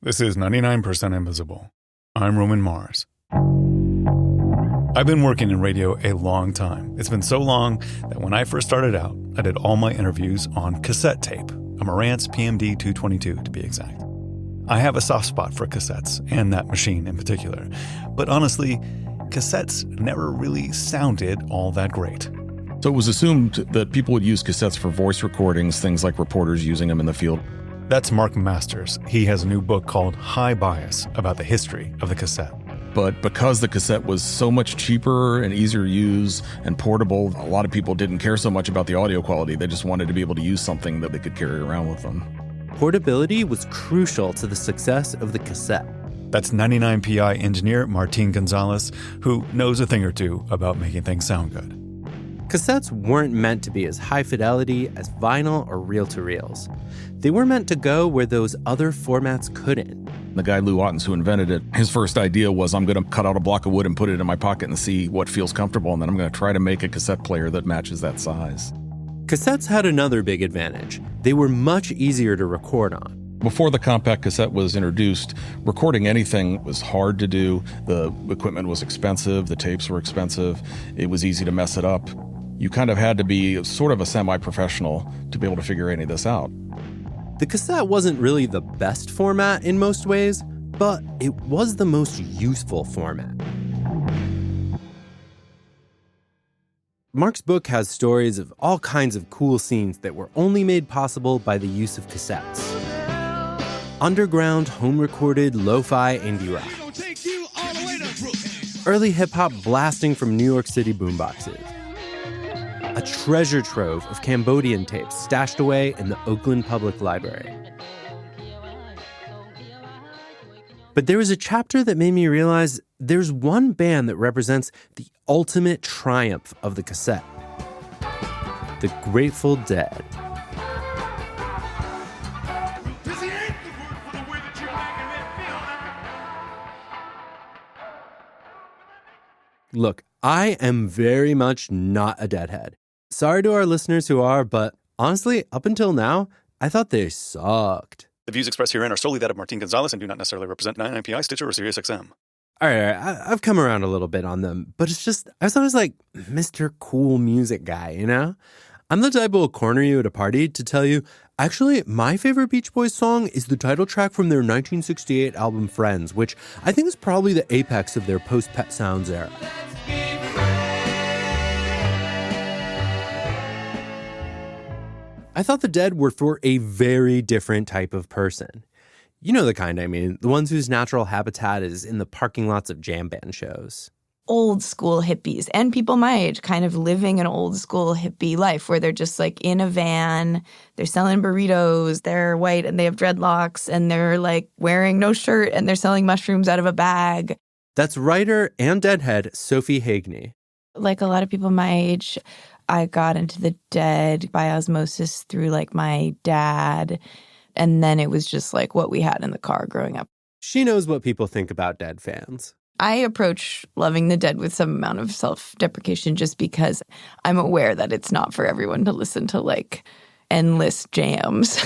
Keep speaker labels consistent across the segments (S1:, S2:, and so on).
S1: This is 99% Invisible. I'm Roman Mars. I've been working in radio a long time. It's been so long that when I first started out, I did all my interviews on cassette tape, a Marantz PMD 222 to be exact. I have a soft spot for cassettes, and that machine in particular. But honestly, cassettes never really sounded all that great.
S2: So it was assumed that people would use cassettes for voice recordings, things like reporters using them in the field.
S1: That's Marc Masters. He has a new book called High Bias about the history of the cassette.
S2: But because the cassette was so much cheaper and easier to use and portable, a lot of people didn't care so much about the audio quality. They just wanted to be able to use something that they could carry around with them.
S3: Portability was crucial to the success of the cassette.
S1: That's 99PI engineer Martin Gonzalez, who knows a thing or two about making things sound good.
S3: Cassettes weren't meant to be as high fidelity as vinyl or reel-to-reels. They were meant to go where those other formats couldn't.
S2: The guy Lou Ottens who invented it, his first idea was, I'm going to cut out a block of wood and put it in my pocket and see what feels comfortable, and then I'm going to try to make a cassette player that matches that size.
S3: Cassettes had another big advantage. They were much easier to record on.
S2: Before the compact cassette was introduced, recording anything was hard to do. The equipment was expensive, the tapes were expensive, it was easy to mess it up. You kind of had to be sort of a semi-professional to be able to figure any of this out.
S3: The cassette wasn't really the best format in most ways, but it was the most useful format. Marc's book has stories of all kinds of cool scenes that were only made possible by the use of cassettes. Underground, home-recorded, lo-fi indie rock. Early hip-hop blasting from New York City boomboxes. A treasure trove of Cambodian tapes stashed away in the Oakland Public Library. But there was a chapter that made me realize there's one band that represents the ultimate triumph of the cassette. The Grateful Dead. Look, I am very much not a Deadhead. Sorry to our listeners who are, but honestly, up until now, I thought they sucked.
S1: The views expressed herein are solely that of Martin Gonzalez and do not necessarily represent 99PI, Stitcher, or SiriusXM.
S3: All right, I've come around a little bit on them, but it's just, I was always like Mr. Cool Music guy, you know? I'm the type who will corner you at a party to tell you, actually, my favorite Beach Boys song is the title track from their 1968 album Friends, which I think is probably the apex of their post-Pet Sounds era. I thought the Dead were for a very different type of person. You know the kind I mean, the ones whose natural habitat is in the parking lots of jam band shows.
S4: Old school hippies and people my age kind of living an old school hippie life where they're just like in a van, they're selling burritos, they're white and they have dreadlocks and they're like wearing no shirt and they're selling mushrooms out of a bag.
S3: That's writer and Deadhead Sophie Hagney.
S4: Like a lot of people my age, I got into the Dead by osmosis through like my dad. And then it was just like what we had in the car growing up.
S3: She knows what people think about Dead fans.
S4: I approach loving the Dead with some amount of self-deprecation just because I'm aware that it's not for everyone to listen to like endless jams.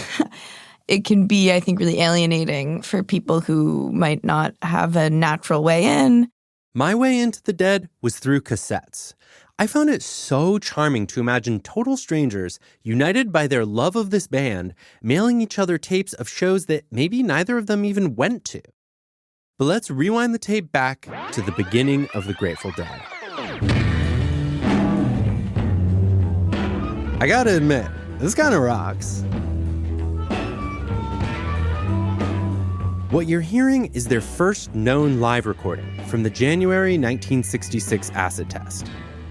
S4: It can be, I think, really alienating for people who might not have a natural way in.
S3: My way into the Dead was through cassettes. I found it so charming to imagine total strangers, united by their love of this band, mailing each other tapes of shows that maybe neither of them even went to. But let's rewind the tape back to the beginning of the Grateful Dead. I gotta admit, this kind of rocks. What you're hearing is their first known live recording from the January 1966 acid test.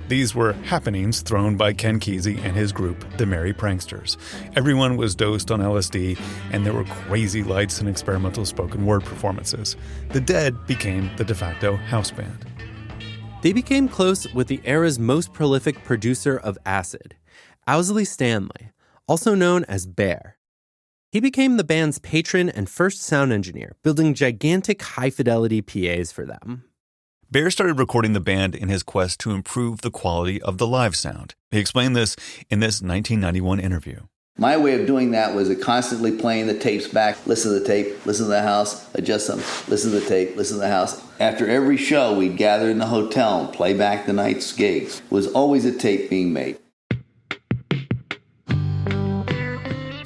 S1: These were happenings thrown by Ken Kesey and his group, the Merry Pranksters. Everyone was dosed on LSD, and there were crazy lights and experimental spoken word performances. The Dead became the de facto house band.
S3: They became close with the era's most prolific producer of acid, Owsley Stanley, also known as Bear. He became the band's patron and first sound engineer, building gigantic high-fidelity PAs for them.
S1: Bear started recording the band in his quest to improve the quality of the live sound. He explained this in this 1991 interview.
S5: My way of doing that was constantly playing the tapes back, listen to the tape, listen to the house, adjust them, listen to the tape, listen to the house. After every show, we'd gather in the hotel and play back the night's gigs. It was always a tape being made.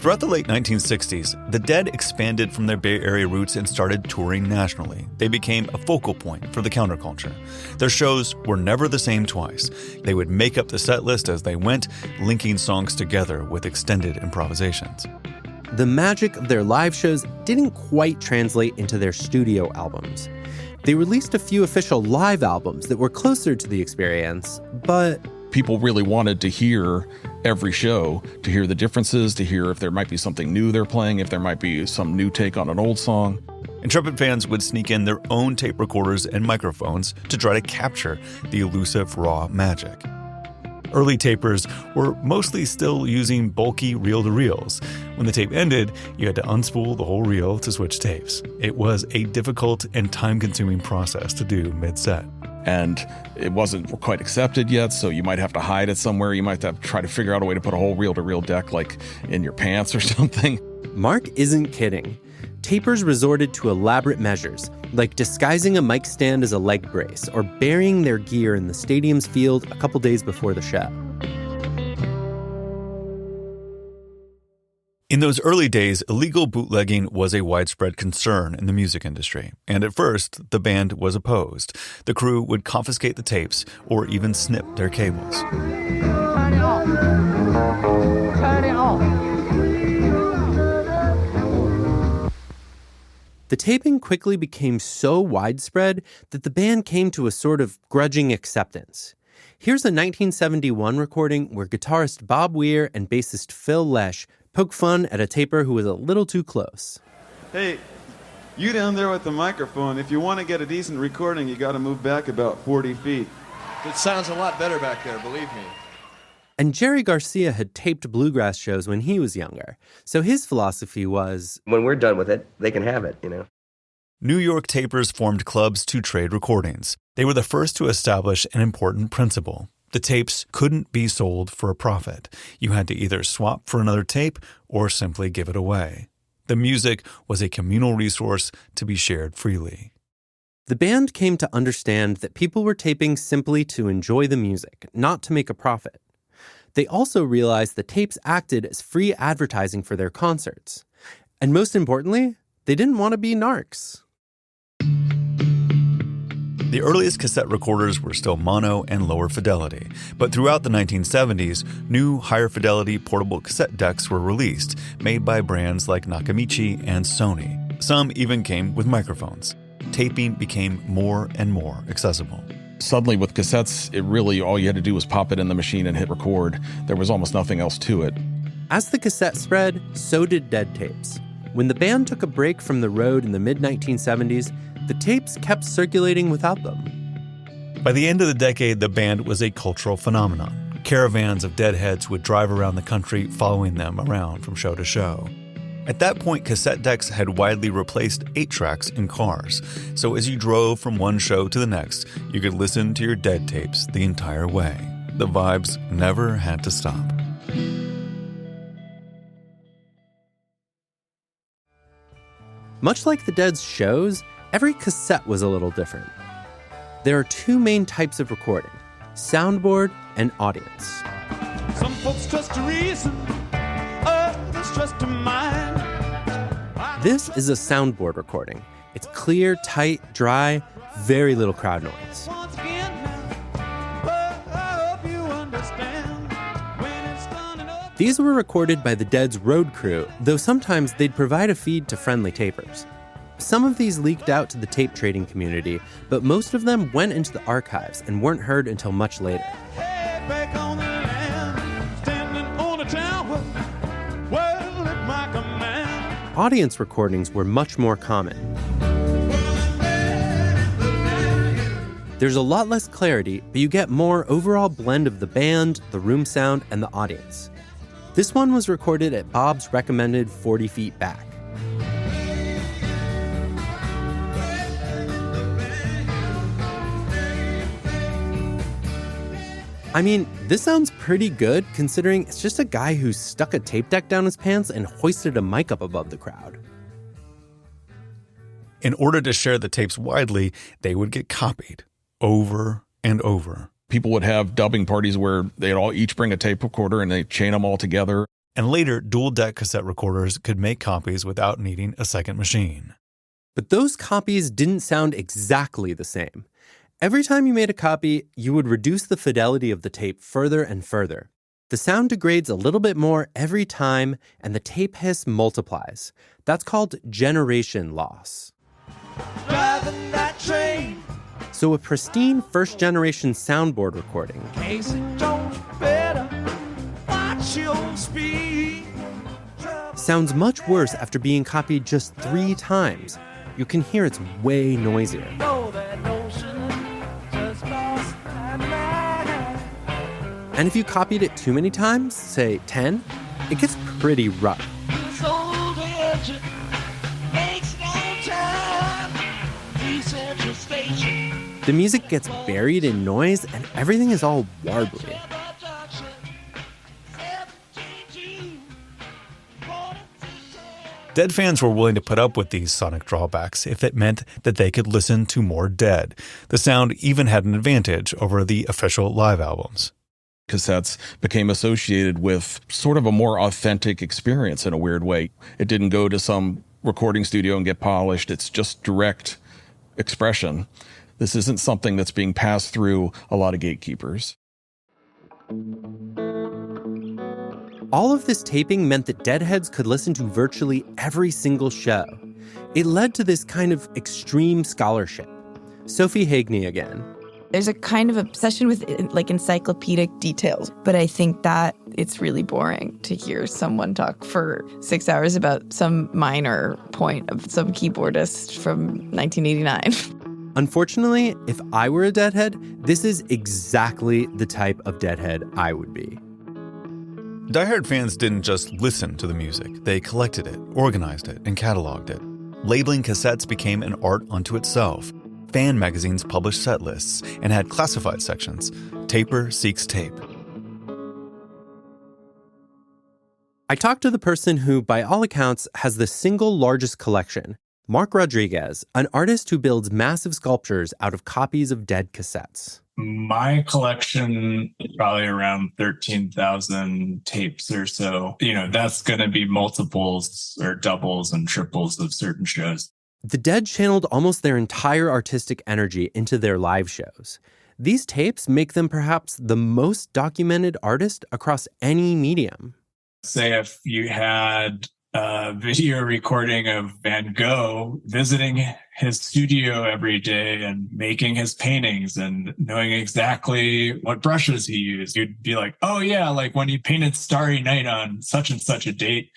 S1: Throughout the late 1960s, the Dead expanded from their Bay Area roots and started touring nationally. They became a focal point for the counterculture. Their shows were never the same twice. They would make up the set list as they went, linking songs together with extended improvisations.
S3: The magic of their live shows didn't quite translate into their studio albums. They released a few official live albums that were closer to the experience, but
S2: people really wanted to hear every show, to hear the differences, to hear if there might be something new they're playing, if there might be some new take on an old song.
S1: Intrepid fans would sneak in their own tape recorders and microphones to try to capture the elusive raw magic. Early tapers were mostly still using bulky reel-to-reels. When the tape ended, you had to unspool the whole reel to switch tapes. It was a difficult and time-consuming process to do mid-set.
S2: And it wasn't quite accepted yet, so you might have to hide it somewhere. You might have to try to figure out a way to put a whole reel-to-reel deck like in your pants or something.
S3: Mark isn't kidding. Tapers resorted to elaborate measures, like disguising a mic stand as a leg brace or burying their gear in the stadium's field a couple days before the show.
S1: In those early days, illegal bootlegging was a widespread concern in the music industry, and at first, the band was opposed. The crew would confiscate the tapes or even snip their cables.
S6: Turn it off. Turn it off.
S3: The taping quickly became so widespread that the band came to a sort of grudging acceptance. Here's a 1971 recording where guitarist Bob Weir and bassist Phil Lesh poke fun at a taper who was a little too close.
S7: Hey, you down there with the microphone, if you want to get a decent recording, you got to move back about 40 feet.
S8: It sounds a lot better back there, believe me.
S3: And Jerry Garcia had taped bluegrass shows when he was younger, so his philosophy was,
S9: when we're done with it, they can have it, you know.
S1: New York tapers formed clubs to trade recordings. They were the first to establish an important principle. The tapes couldn't be sold for a profit. You had to either swap for another tape or simply give it away. The music was a communal resource to be shared freely.
S3: The band came to understand that people were taping simply to enjoy the music, not to make a profit. They also realized the tapes acted as free advertising for their concerts. And most importantly, they didn't want to be narcs.
S1: The earliest cassette recorders were still mono and lower fidelity, but throughout the 1970s, new higher fidelity portable cassette decks were released, made by brands like Nakamichi and Sony. Some even came with microphones. Taping became more and more accessible.
S2: Suddenly with cassettes, it really, all you had to do was pop it in the machine and hit record. There was almost nothing else to it.
S3: As the cassette spread, so did dead tapes. When the band took a break from the road in the mid-1970s, the tapes kept circulating without them.
S1: By the end of the decade, the band was a cultural phenomenon. Caravans of Deadheads would drive around the country following them around from show to show. At that point, cassette decks had widely replaced 8-tracks in cars, so as you drove from one show to the next, you could listen to your Dead tapes the entire way. The vibes never had to stop.
S3: Much like the Dead's shows, every cassette was a little different. There are two main types of recording: soundboard and audience.
S7: Some folks trust to reason, others trust to mind.
S3: This is a soundboard recording. It's clear, tight, dry, very little crowd noise.
S7: Once again now, I hope you understand when it's done enough.
S3: These were recorded by the Dead's road crew, though sometimes they'd provide a feed to friendly tapers. Some of these leaked out to the tape trading community, but most of them went into the archives and weren't heard until much later.
S7: Head back on the land, standing on a tower, well at my command.
S3: Audience recordings were much more common. There's a lot less clarity, but you get more overall blend of the band, the room sound, and the audience. This one was recorded at Bob's recommended 40 feet back. I mean, this sounds pretty good considering it's just a guy who stuck a tape deck down his pants and hoisted a mic up above the crowd.
S1: In order to share the tapes widely, they would get copied over and over.
S2: People would have dubbing parties where they'd all each bring a tape recorder and they'd chain them all together.
S1: And later, dual-deck cassette recorders could make copies without needing a second machine.
S3: But those copies didn't sound exactly the same. Every time you made a copy, you would reduce the fidelity of the tape further and further. The sound degrades a little bit more every time, and the tape hiss multiplies. That's called generation loss.
S7: Driving that train.
S3: So a pristine first-generation soundboard recording
S7: Casey Jones better watch your speed.
S3: sounds much worse after being copied just 3 times. You can hear it's way noisier.
S7: Know that notion just lost my mind.
S3: And if you copied it too many times, say 10, it gets pretty rough.
S7: This old engine makes no time. East Central Station.
S3: The music gets buried in noise and everything is all warbly.
S1: Dead fans were willing to put up with these sonic drawbacks if it meant that they could listen to more Dead. The sound even had an advantage over the official live albums.
S2: Cassettes became associated with sort of a more authentic experience in a weird way. It didn't go to some recording studio and get polished. It's just direct expression. This isn't something that's being passed through a lot of gatekeepers.
S3: All of this taping meant that Deadheads could listen to virtually every single show. It led to this kind of extreme scholarship. Sophie Hagney again.
S4: There's a kind of obsession with like encyclopedic details, but I think that it's really boring to hear someone talk for 6 hours about some minor point of some keyboardist from 1989.
S3: Unfortunately, if I were a Deadhead, this is exactly the type of Deadhead I would be.
S1: Diehard fans didn't just listen to the music, they collected it, organized it, and cataloged it. Labeling cassettes became an art unto itself. Fan magazines published set lists and had classified sections. Taper seeks tape.
S3: I talked to the person who, by all accounts, has the single largest collection, Marc Rodriguez, an artist who builds massive sculptures out of copies of Dead cassettes.
S10: My collection is probably around 13,000 tapes or so. That's going to be multiples or doubles and triples of certain shows.
S3: The Dead channeled almost their entire artistic energy into their live shows. These tapes make them perhaps the most documented artist across any medium.
S10: Say if you had a video recording of Van Gogh visiting his studio every day and making his paintings and knowing exactly what brushes he used, you'd be like, oh yeah, like when he painted Starry Night on such and such a date,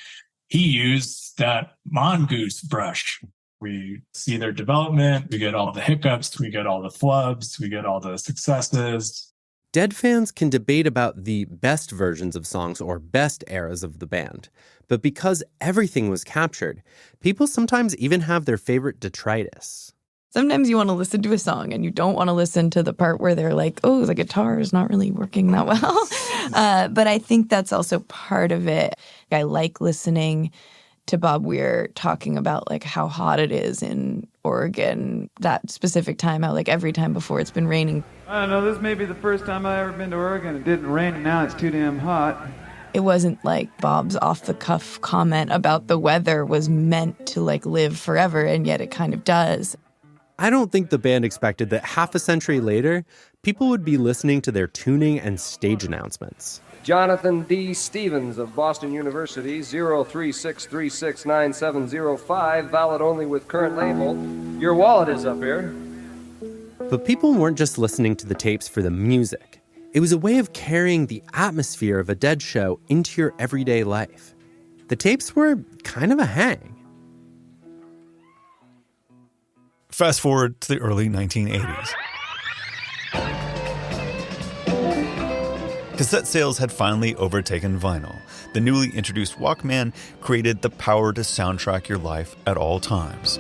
S10: he used that mongoose brush. We see their development, we get all the hiccups, we get all the flubs, we get all the successes.
S3: Dead fans can debate about the best versions of songs or best eras of the band, but because everything was captured, people sometimes even have their favorite detritus.
S4: Sometimes you want to listen to a song and you don't want to listen to the part where they're like, oh, the guitar is not really working that well. But I think that's also part of it. I like listening to Bob Weir talking about like how hot it is in Oregon that specific time, how like every time before it's been raining.
S11: I don't know, this may be the first time I've ever been to Oregon. It didn't rain and now it's too damn hot.
S4: It wasn't like Bob's off-the-cuff comment about the weather was meant to like live forever, and yet it kind of does.
S3: I don't think the band expected that half a century later, people would be listening to their tuning and stage announcements.
S12: Jonathan D. Stevens of Boston University, 036369705, valid only with current label. Your wallet is up here.
S3: But people weren't just listening to the tapes for the music. It was a way of carrying the atmosphere of a Dead show into your everyday life. The tapes were kind of a hang.
S1: Fast forward to the early 1980s. Cassette sales had finally overtaken vinyl. The newly introduced Walkman created the power to soundtrack your life at all times.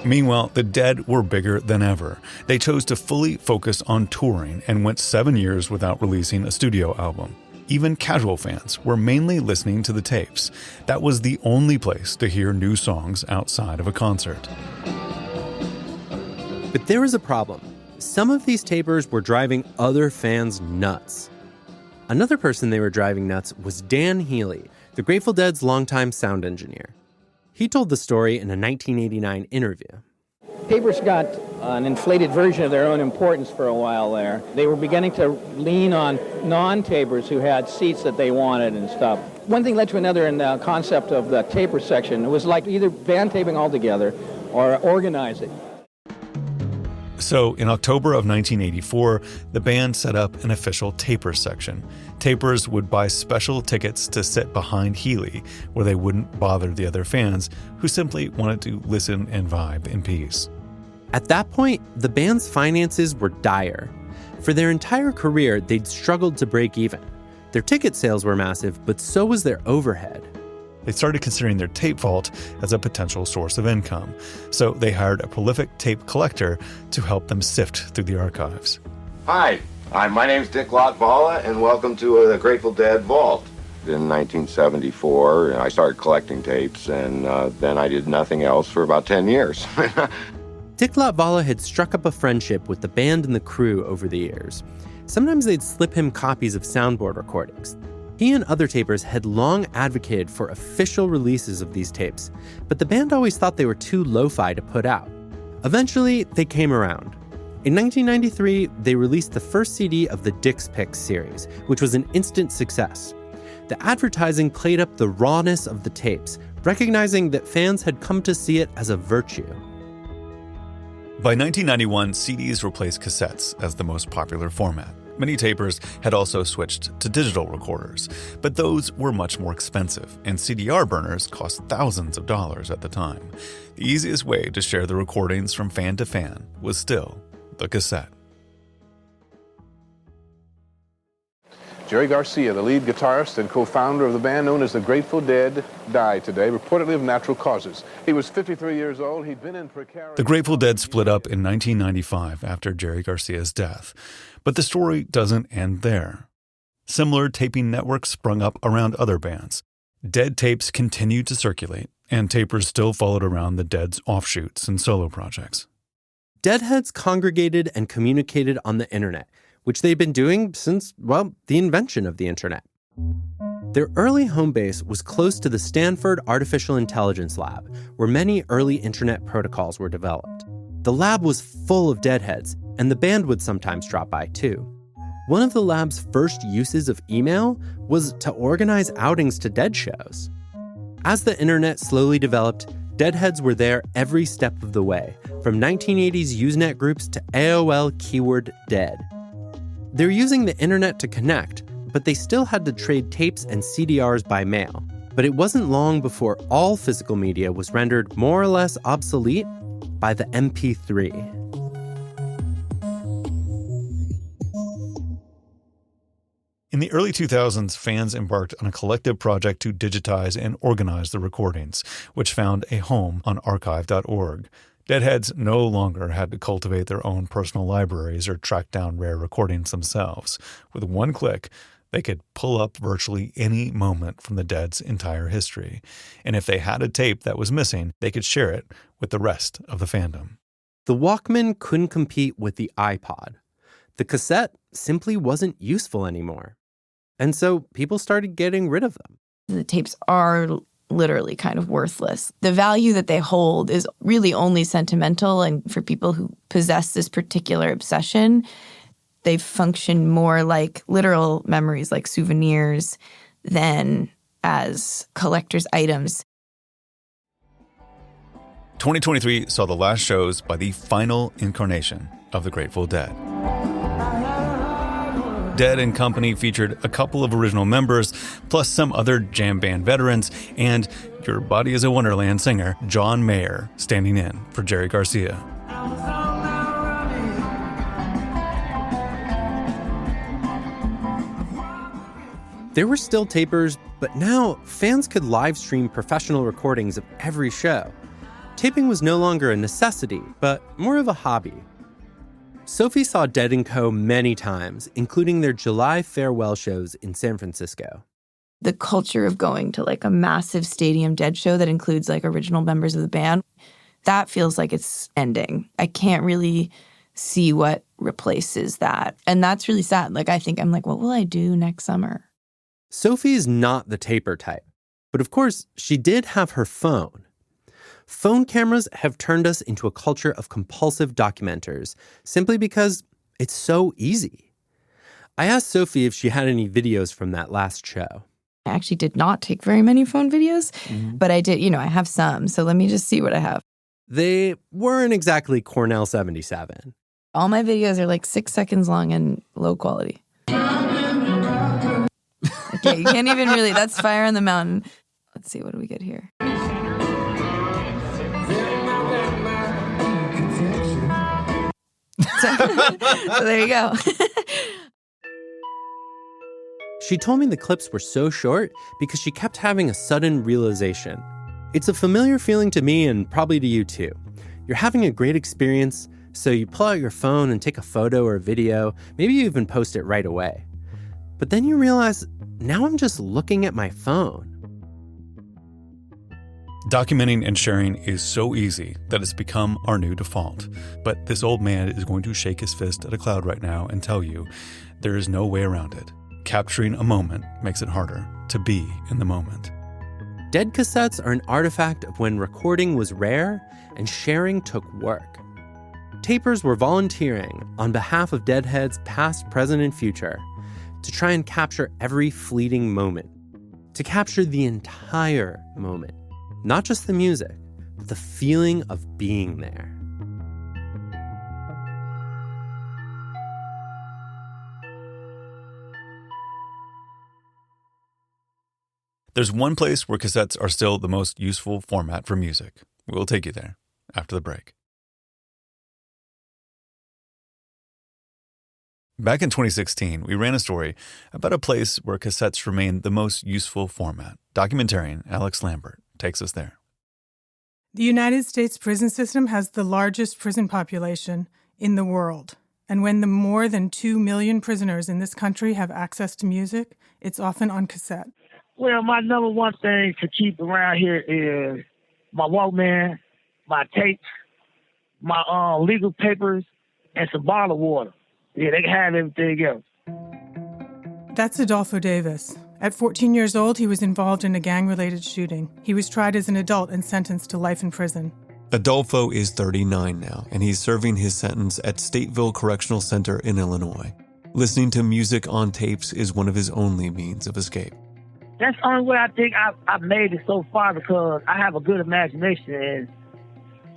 S1: Meanwhile, the Dead were bigger than ever. They chose to fully focus on touring and went 7 years without releasing a studio album. Even casual fans were mainly listening to the tapes. That was the only place to hear new songs outside of a concert.
S3: But there was a problem. Some of these tapers were driving other fans nuts. Another person they were driving nuts was Dan Healy, the Grateful Dead's longtime sound engineer. He told the story in a 1989 interview.
S13: Tapers got an inflated version of their own importance for a while there. They were beginning to lean on non-tapers who had seats that they wanted and stuff. One thing led to another in the concept of the taper section. It was like either ban taping altogether or organize it.
S1: So in October of 1984, the band set up an official taper section. Tapers would buy special tickets to sit behind Healy, where they wouldn't bother the other fans who simply wanted to listen and vibe in peace.
S3: At that point, the band's finances were dire. For their entire career, they'd struggled to break even. Their ticket sales were massive, but so was their overhead.
S1: They started considering their tape vault as a potential source of income, so they hired a prolific tape collector to help them sift through the archives.
S14: Hi, my name's Dick Latvala, and welcome to the Grateful Dead Vault. In 1974, I started collecting tapes, and then I did nothing else for about 10 years.
S3: Dick Latvala had struck up a friendship with the band and the crew over the years. Sometimes they'd slip him copies of soundboard recordings. He and other tapers had long advocated for official releases of these tapes, but the band always thought they were too lo-fi to put out. Eventually, they came around. In 1993, they released the first CD of the Dick's Picks series, which was an instant success. The advertising played up the rawness of the tapes, recognizing that fans had come to see it as a virtue.
S1: By 1991, CDs replaced cassettes as the most popular format. Many tapers had also switched to digital recorders, but those were much more expensive, and CDR burners cost thousands of dollars at the time. The easiest way to share the recordings from fan to fan was still the cassette.
S15: Jerry Garcia, the lead guitarist and co-founder of the band known as the Grateful Dead, died today, reportedly of natural causes. He was 53 years old. He'd been in precarious...
S1: The Grateful Dead split up in 1995 after Jerry Garcia's death. But the story doesn't end there. Similar taping networks sprung up around other bands. Dead tapes continued to circulate, and tapers still followed around the Dead's offshoots and solo projects.
S3: Deadheads congregated and communicated on the internet, which they'd been doing since, well, the invention of the internet. Their early home base was close to the Stanford Artificial Intelligence Lab, where many early internet protocols were developed. The lab was full of Deadheads, and the band would sometimes drop by too. One of the lab's first uses of email was to organize outings to Dead shows. As the internet slowly developed, Deadheads were there every step of the way, from 1980s Usenet groups to AOL keyword dead. They were using the internet to connect, but they still had to trade tapes and CDRs by mail. But it wasn't long before all physical media was rendered more or less obsolete by the MP3.
S1: In the early 2000s, fans embarked on a collective project to digitize and organize the recordings, which found a home on archive.org. Deadheads no longer had to cultivate their own personal libraries or track down rare recordings themselves. With one click, they could pull up virtually any moment from the Dead's entire history. And if they had a tape that was missing, they could share it with the rest of the fandom.
S3: The Walkman couldn't compete with the iPod. The cassette simply wasn't useful anymore. And so people started getting rid of them.
S4: The tapes are literally kind of worthless. The value that they hold is really only sentimental, and for people who possess this particular obsession, they function more like literal memories, like souvenirs, than as collector's items.
S1: 2023 saw the last shows by the final incarnation of the Grateful Dead. Dead and Company featured a couple of original members, plus some other jam band veterans, and Your Body is a Wonderland singer John Mayer standing in for Jerry Garcia.
S3: There were still tapers, but now fans could live stream professional recordings of every show. Taping was no longer a necessity, but more of a hobby. Sophie saw Dead & Co. many times, including their July farewell shows in San Francisco.
S4: The culture of going to like a massive stadium Dead show that includes like original members of the band, that feels like it's ending. I can't really see what replaces that. And that's really sad. Like, I think I'm like, what will I do next summer?
S3: Sophie's not the taper type, but of course, she did have her phone. Phone cameras have turned us into a culture of compulsive documenters simply because it's so easy. I asked Sophie if she had any videos from that last show.
S4: I actually did not take very many phone videos, but I did, I have some. So let me just see what I have.
S3: They weren't exactly Cornell 77.
S4: All my videos are like 6 seconds long and low quality. Okay, you can't even really, that's Fire on the Mountain. Let's see, what do we get here? So there you go.
S3: She told me the clips were so short because she kept having a sudden realization. It's a familiar feeling to me and probably to you too. You're having a great experience, so you pull out your phone and take a photo or a video, maybe you even post it right away. But then you realize, now I'm just looking at my phone.
S1: Documenting and sharing is so easy that it's become our new default. But this old man is going to shake his fist at a cloud right now and tell you there is no way around it. Capturing a moment makes it harder to be in the moment.
S3: Dead cassettes are an artifact of when recording was rare and sharing took work. Tapers were volunteering on behalf of Deadheads past, present, and future to try and capture every fleeting moment, to capture the entire moment. Not just the music, but the feeling of being there.
S1: There's one place where cassettes are still the most useful format for music. We'll take you there after the break. Back in 2016, we ran a story about a place where cassettes remain the most useful format. Documentarian Alex Lambert takes us there.
S16: The United States prison system has the largest prison population in the world. And when the more than 2 million prisoners in this country have access to music, it's often on cassette.
S17: Well, my number one thing to keep around here is my Walkman, my tapes, my legal papers, and some bottled water. Yeah, they can have everything else.
S16: That's Adolfo Davis. At 14 years old, he was involved in a gang-related shooting. He was tried as an adult and sentenced to life in prison.
S18: Adolfo is 39 now, and he's serving his sentence at Stateville Correctional Center in Illinois. Listening to music on tapes is one of his only means of escape.
S17: That's the only way I think I've made it so far, because I have a good imagination, and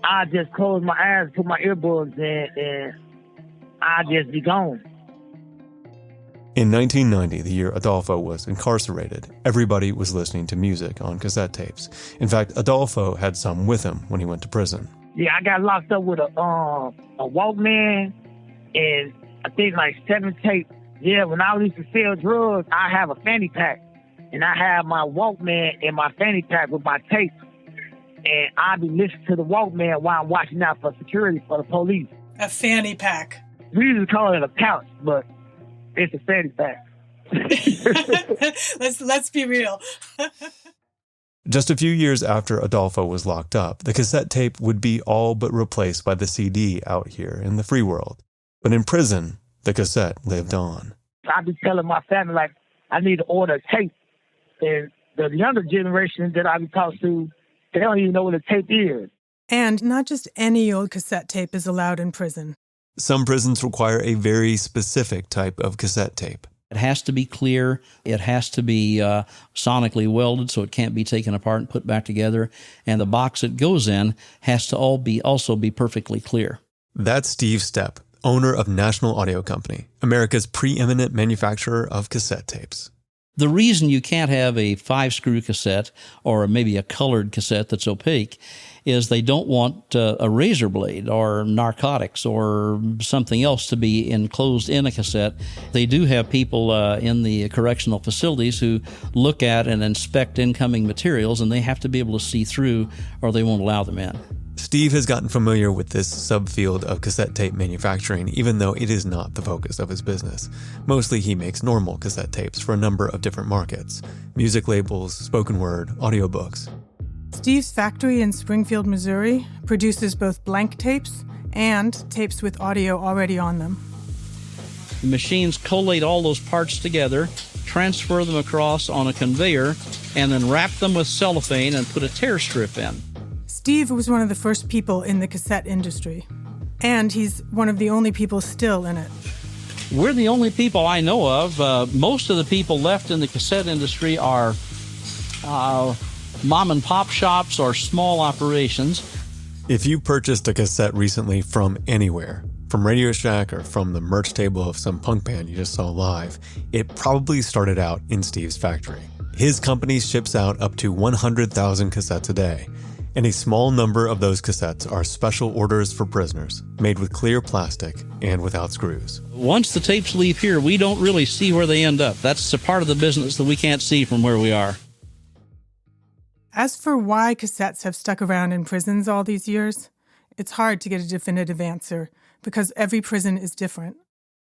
S17: I just close my eyes, put my earbuds in, and I just be gone.
S18: In 1990, the year Adolfo was incarcerated, everybody was listening to music on cassette tapes. In fact, Adolfo had some with him when he went to prison.
S17: Yeah, I got locked up with a Walkman and I think like 7 tapes. Yeah, when I used to sell drugs, I have a fanny pack. And I have my Walkman in my fanny pack with my tapes. And I be listening to the Walkman while I'm watching out for security for the police.
S16: A fanny pack.
S17: We usually call it a pouch, but it's a fanny pack.
S16: Let's be real.
S18: Just a few years after Adolfo was locked up, the cassette tape would be all but replaced by the CD out here in the free world. But in prison, the cassette lived on.
S17: I be telling my family, like, I need to order a tape. And the younger generation that I be talking to, they don't even know what a tape is.
S16: And not just any old cassette tape is allowed in prison.
S18: Some prisons require a very specific type of cassette tape.
S19: It has to be clear. It has to be sonically welded so it can't be taken apart and put back together. And the box it goes in has to also be perfectly clear.
S18: That's Steve Stepp, owner of National Audio Company, America's preeminent manufacturer of cassette tapes.
S19: The reason you can't have a 5-screw cassette or maybe a colored cassette that's opaque is they don't want a razor blade or narcotics or something else to be enclosed in a cassette. They do have people in the correctional facilities who look at and inspect incoming materials, and they have to be able to see through or they won't allow them in.
S18: Steve has gotten familiar with this subfield of cassette tape manufacturing, even though it is not the focus of his business. Mostly he makes normal cassette tapes for a number of different markets: music labels, spoken word, audiobooks.
S16: Steve's factory in Springfield, Missouri produces both blank tapes and tapes with audio already on them.
S19: The machines collate all those parts together, transfer them across on a conveyor, and then wrap them with cellophane and put a tear strip in.
S16: Steve was one of the first people in the cassette industry, and he's one of the only people still in it.
S19: We're the only people I know of. Most of the people left in the cassette industry are mom and pop shops or small operations.
S18: If you purchased a cassette recently from anywhere, from Radio Shack or from the merch table of some punk band you just saw live, it probably started out in Steve's factory. His company ships out up to 100,000 cassettes a day, and a small number of those cassettes are special orders for prisoners, made with clear plastic and without screws.
S19: Once the tapes leave here, we don't really see where they end up. That's a part of the business that we can't see from where we are.
S16: As for why cassettes have stuck around in prisons all these years, it's hard to get a definitive answer, because every prison is different.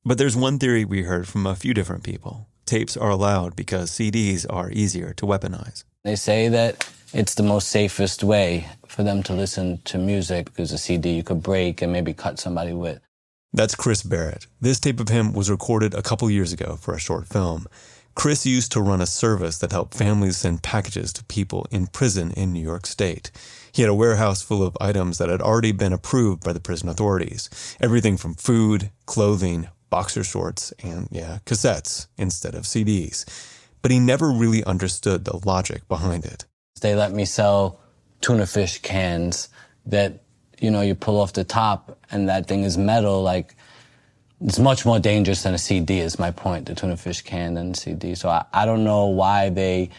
S18: But there's one theory we heard from a few different people. Tapes are allowed because CDs are easier to weaponize.
S20: They say that it's the most safest way for them to listen to music because a CD you could break and maybe cut somebody with.
S18: That's Chris Barrett. This tape of him was recorded a couple years ago for a short film. Chris used to run a service that helped families send packages to people in prison in New York State. He had a warehouse full of items that had already been approved by the prison authorities. Everything from food, clothing, boxer shorts, and cassettes instead of CDs. But he never really understood the logic behind it.
S20: They let me sell tuna fish cans that, you pull off the top and that thing is metal. Like, it's much more dangerous than a CD is my point, the tuna fish can than a CD. So I don't know why they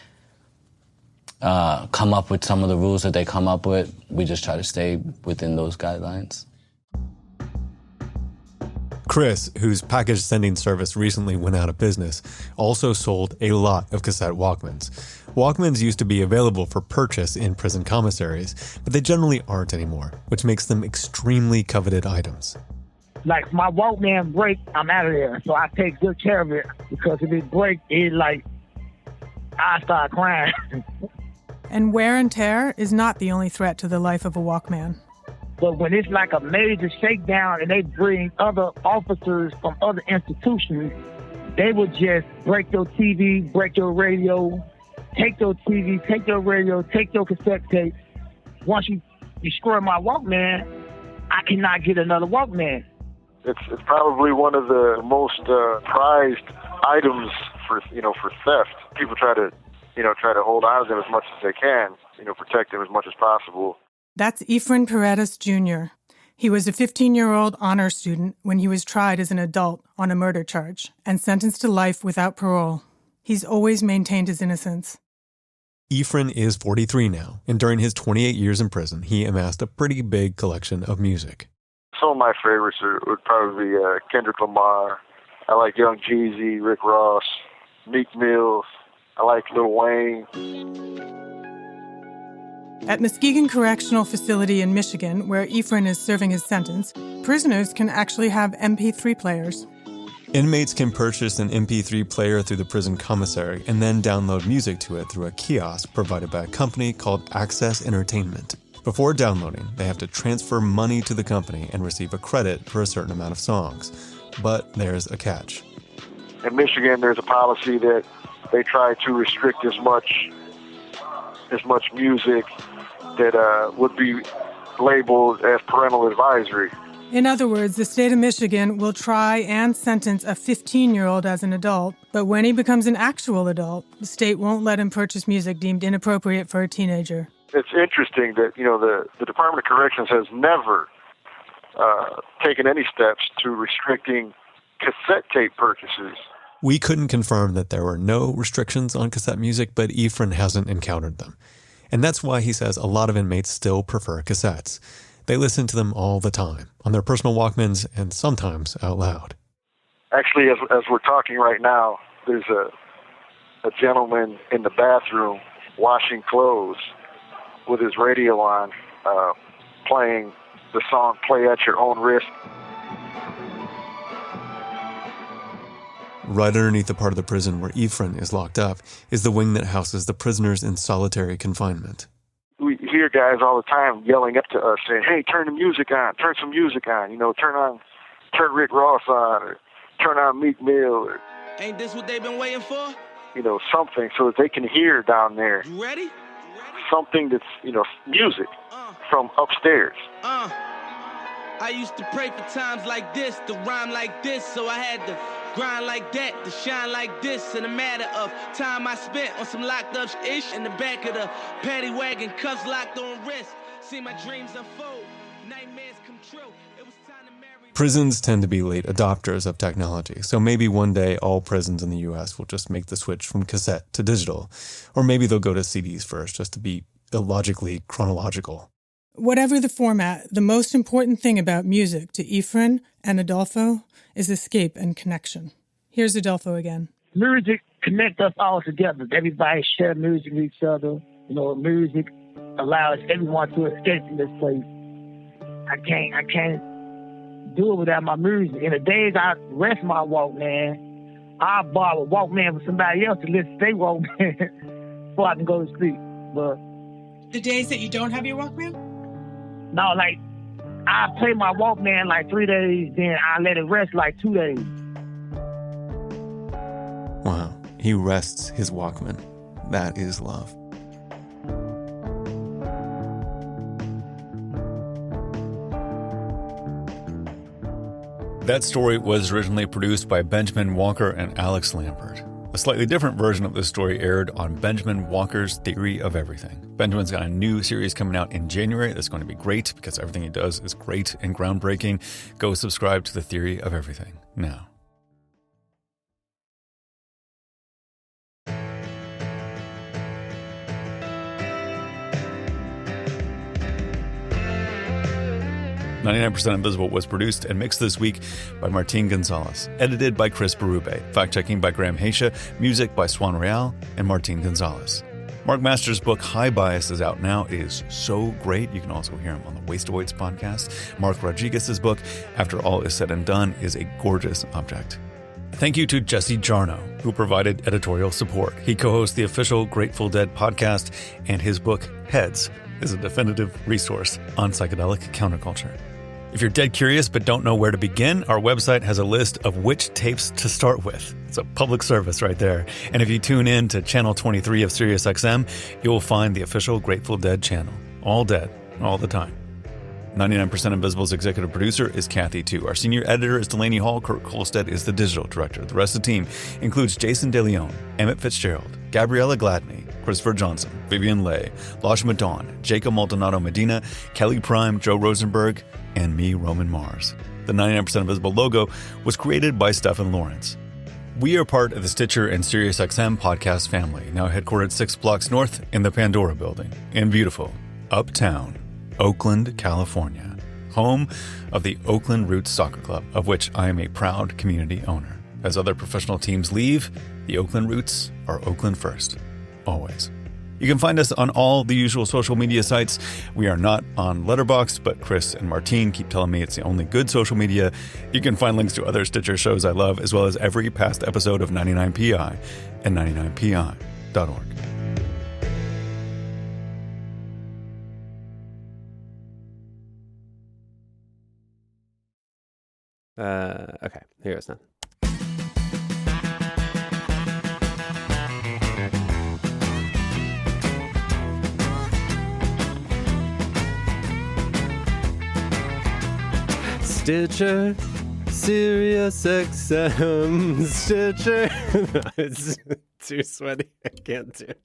S20: come up with some of the rules that they come up with. We just try to stay within those guidelines.
S18: Chris, whose package sending service recently went out of business, also sold a lot of cassette Walkmans. Walkmans used to be available for purchase in prison commissaries, but they generally aren't anymore, which makes them extremely coveted items.
S17: Like, my Walkman break, I'm out of there. So I take good care of it, because if it breaks, I start crying.
S16: And wear and tear is not the only threat to the life of a Walkman.
S17: But when it's like a major shakedown and they bring other officers from other institutions, they would just break your TV, break your radio, take your TV, take your radio, take your cassette tape. Once you destroy my Walkman, I cannot get another Walkman.
S21: It's probably one of the most prized items for theft. People try to hold on to them as much as they can, protect them as much as possible.
S16: That's Efren Paredes Jr. He was a 15-year-old honor student when he was tried as an adult on a murder charge and sentenced to life without parole. He's always maintained his innocence.
S18: Efren is 43 now, and during his 28 years in prison, he amassed a pretty big collection of music.
S21: Some of my favorites would probably be Kendrick Lamar. I like Young Jeezy, Rick Ross, Meek Mills. I like Lil Wayne.
S16: At Muskegon Correctional Facility in Michigan, where Efren is serving his sentence, prisoners can actually have MP3 players.
S18: Inmates can purchase an MP3 player through the prison commissary and then download music to it through a kiosk provided by a company called Access Entertainment. Before downloading, they have to transfer money to the company and receive a credit for a certain amount of songs. But there's a catch.
S21: In Michigan, there's a policy that they try to restrict as much music that would be labeled as parental advisory.
S16: In other words, the state of Michigan will try and sentence a 15-year-old as an adult, but when he becomes an actual adult, the state won't let him purchase music deemed inappropriate for a teenager.
S21: It's interesting that, the Department of Corrections has never taken any steps to restricting cassette tape purchases.
S18: We couldn't confirm that there were no restrictions on cassette music, but Efren hasn't encountered them. And that's why he says a lot of inmates still prefer cassettes. They listen to them all the time, on their personal Walkmans and sometimes out loud.
S21: Actually, as we're talking right now, there's a gentleman in the bathroom washing clothes with his radio on, playing the song Play at Your Own Risk.
S18: Right underneath the part of the prison where Ephraim is locked up is the wing that houses the prisoners in solitary confinement.
S21: We hear guys all the time yelling up to us saying, hey, turn the music on, turn some music on, turn Rick Ross on, or turn on Meek Mill, or
S5: ain't this what they've been waiting for?
S21: Something so that they can hear down there.
S5: You ready?
S21: Something that's, music from upstairs.
S5: I used to pray for times like this, to rhyme like this, so I had to grind like that, to shine like this. In a matter of time I spent on some locked up ish in the back of the paddy wagon, cuffs locked on wrist. See my dreams unfold, nightmares come true. It was time to marry.
S18: Prisons tend to be late adopters of technology, so maybe one day all prisons in the U.S. will just make the switch from cassette to digital. Or maybe they'll go to CDs first, just to be illogically chronological.
S16: Whatever the format, the most important thing about music to Ephraim and Adolfo is escape and connection. Here's Adolfo again.
S17: Music connects us all together. Everybody share music with each other. Music allows everyone to escape from this place. I can't do it without my music. In the days I rest my Walkman, I borrow a Walkman from somebody else to listen to their Walkman before I can go to sleep. But
S16: the days that you don't have your Walkman?
S17: No, I play my Walkman 3 days, then I let it rest 2 days.
S18: Wow, he rests his Walkman. That is love.
S1: That story was originally produced by Benjamin Walker and Alex Lambert. A slightly different version of this story aired on Benjamin Walker's Theory of Everything. Benjamin's got a new series coming out in January that's going to be great because everything he does is great and groundbreaking. Go subscribe to the Theory of Everything now. "99% Invisible" was produced and mixed this week by Martin Gonzalez, edited by Chris Berube, fact-checking by Graham Haisha, music by Swan Real and Martin Gonzalez. Marc Masters' book High Bias is out now. It is so great. You can also hear him on the Wasteoids podcast. Mark Rodriguez's book, After All Is Said and Done, is a gorgeous object. Thank you to Jesse Jarno, who provided editorial support. He co-hosts the official Grateful Dead podcast, and his book, Heads, is a definitive resource on psychedelic counterculture. If you're dead curious but don't know where to begin, our website has a list of which tapes to start with. It's a public service right there. And if you tune in to channel 23 of SiriusXM, you will find the official Grateful Dead channel. All dead, all the time. 99% Invisible's executive producer is Kathy Tu. Our senior editor is Delaney Hall. Kurt Kolstead is the digital director. The rest of the team includes Jason DeLeon, Emmett Fitzgerald, Gabriella Gladney, Christopher Johnson, Vivian Leigh, Lashma Dawn, Jacob Maldonado Medina, Kelly Prime, Joe Rosenberg, and me, Roman Mars. The 99% Invisible logo was created by Stephen Lawrence. We are part of the Stitcher and SiriusXM podcast family, now headquartered 6 blocks north in the Pandora building in beautiful Uptown, Oakland, California, home of the Oakland Roots Soccer Club, of which I am a proud community owner. As other professional teams leave, the Oakland Roots are Oakland first, always. You can find us on all the usual social media sites. We are not on Letterboxd, but Chris and Martine keep telling me it's the only good social media. You can find links to other Stitcher shows I love, as well as every past episode of 99PI at 99pi.org.
S3: Okay, here it's now. Stitcher, SiriusXM, Stitcher. It's too sweaty. I can't do it.